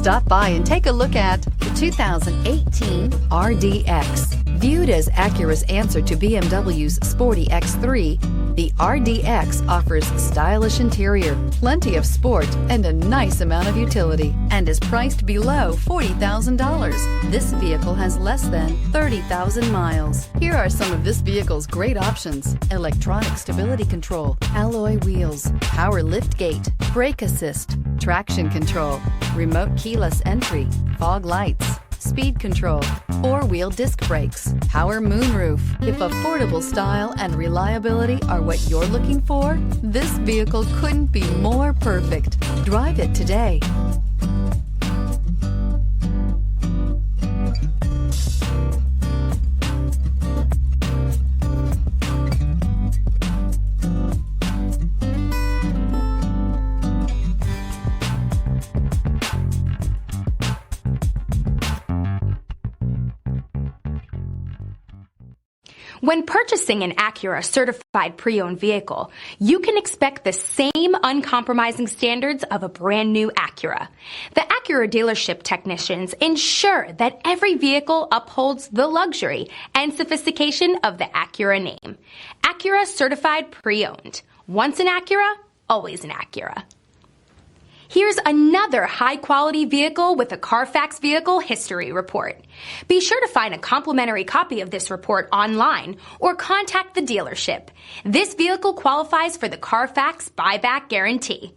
Stop by and take a look at the 2018 RDX. Viewed as Acura's answer to BMW's sporty X3, the RDX offers stylish interior, plenty of sport, and a nice amount of utility, and is priced below $40,000. This vehicle has less than 30,000 miles. Here are some of this vehicle's great options: electronic stability control, alloy wheels, power liftgate, brake assist, traction control, remote keyless entry, fog lights, speed control, four-wheel disc brakes, power moonroof. If affordable style and reliability are what you're looking for, this vehicle couldn't be more perfect. Drive it today. When purchasing an Acura certified pre-owned vehicle, you can expect the same uncompromising standards of a brand new Acura. The Acura dealership technicians ensure that every vehicle upholds the luxury and sophistication of the Acura name. Acura certified pre-owned. Once an Acura, always an Acura. Here's another high-quality vehicle with a Carfax Vehicle History Report. Be sure to find a complimentary copy of this report online or contact the dealership. This vehicle qualifies for the Carfax Buyback Guarantee.